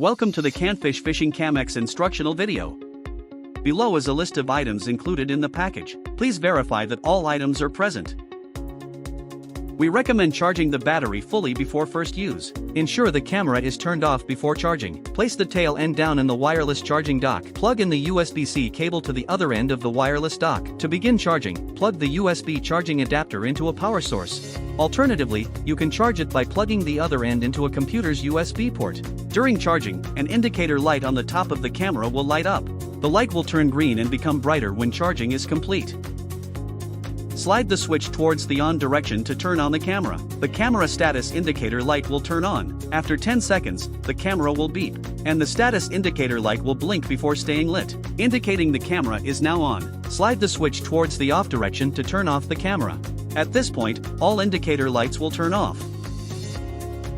Welcome to the Canfish Fishing CamX instructional video. Below is a list of items included in the package. Please verify that all items are present. We recommend charging the battery fully before first use. Ensure the camera is turned off before charging. Place the tail end down in the wireless charging dock. Plug in the USB-C cable to the other end of the wireless dock. To begin charging, plug the USB charging adapter into a power source. Alternatively, you can charge it by plugging the other end into a computer's USB port. During charging, an indicator light on the top of the camera will light up. The light will turn green and become brighter when charging is complete. Slide the switch towards the on direction to turn on the camera. The camera status indicator light will turn on. After 10 seconds, the camera will beep, and the status indicator light will blink before staying lit, indicating the camera is now on. Slide the switch towards the off direction to turn off the camera. At this point, all indicator lights will turn off.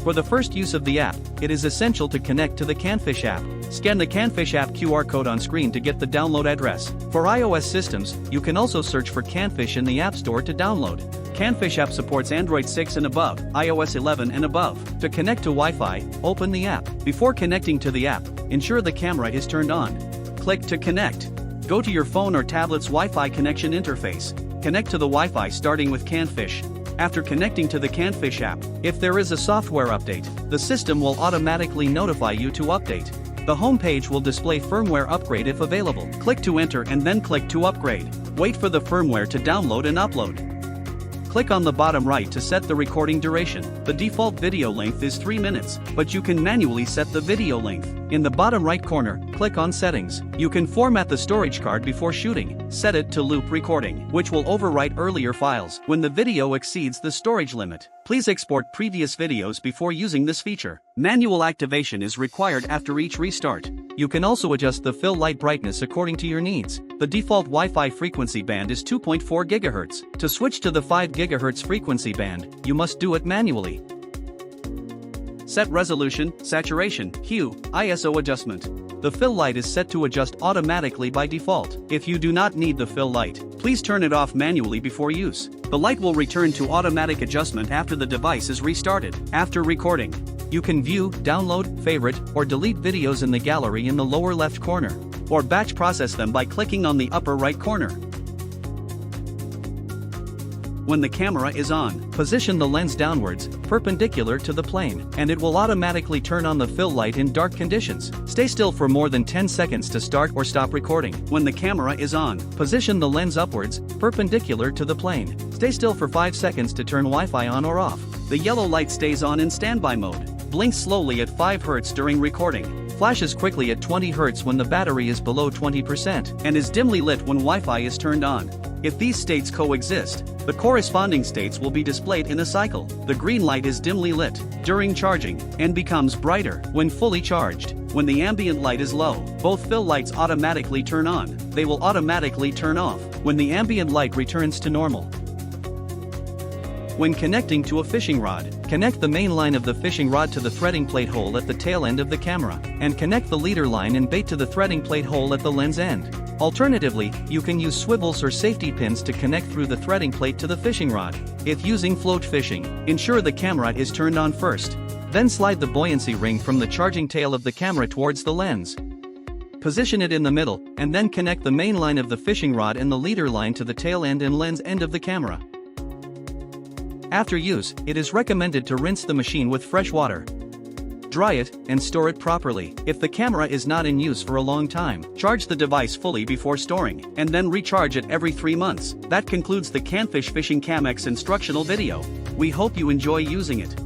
For the first use of the app, it is essential to connect to the Canfish app. Scan the Canfish app QR code on screen to get the download address. For iOS systems, you can also search for Canfish in the App Store to download. Canfish app supports Android 6 and above, iOS 11 and above. To connect to Wi-Fi, open the app. Before connecting to the app, ensure the camera is turned on. Click to connect. Go to your phone or tablet's Wi-Fi connection interface. Connect to the Wi-Fi starting with Canfish. After connecting to the Canfish app, if there is a software update, the system will automatically notify you to update. The home page will display firmware upgrade if available. Click to enter and then click to upgrade. Wait for the firmware to download and upload. Click on the bottom right to set the recording duration. The default video length is 3 minutes, but you can manually set the video length. In the bottom right corner, click on Settings. You can format the storage card before shooting. Set it to loop recording, which will overwrite earlier files when the video exceeds the storage limit. Please export previous videos before using this feature. Manual activation is required after each restart. You can also adjust the fill light brightness according to your needs. The default Wi-Fi frequency band is 2.4 GHz. To switch to the 5 GHz frequency band, you must do it manually. Set resolution, saturation, hue, ISO adjustment. The fill light is set to adjust automatically by default. If you do not need the fill light, please turn it off manually before use. The light will return to automatic adjustment after the device is restarted. After recording, you can view, download, favorite, or delete videos in the gallery in the lower left corner, or batch process them by clicking on the upper right corner. When the camera is on, position the lens downwards, perpendicular to the plane, and it will automatically turn on the fill light in dark conditions. Stay still for more than 10 seconds to start or stop recording. When the camera is on, position the lens upwards, perpendicular to the plane. Stay still for 5 seconds to turn Wi-Fi on or off. The yellow light stays on in standby mode. Blinks slowly at 5 Hz during recording. Flashes quickly at 20 Hz when the battery is below 20%, and is dimly lit when Wi-Fi is turned on. If these states coexist, the corresponding states will be displayed in a cycle. The green light is dimly lit during charging and becomes brighter when fully charged. When the ambient light is low, both fill lights automatically turn on. They will automatically turn off when the ambient light returns to normal. When connecting to a fishing rod, connect the main line of the fishing rod to the threading plate hole at the tail end of the camera, and connect the leader line and bait to the threading plate hole at the lens end. Alternatively, you can use swivels or safety pins to connect through the threading plate to the fishing rod. If using float fishing, ensure the camera is turned on first. Then slide the buoyancy ring from the charging tail of the camera towards the lens. Position it in the middle, and then connect the main line of the fishing rod and the leader line to the tail end and lens end of the camera. After use, it is recommended to rinse the machine with fresh water. Dry it, and store it properly. If the camera is not in use for a long time, charge the device fully before storing, and then recharge it every 3 months. That concludes the Canfish Fishing CamX instructional video. We hope you enjoy using it.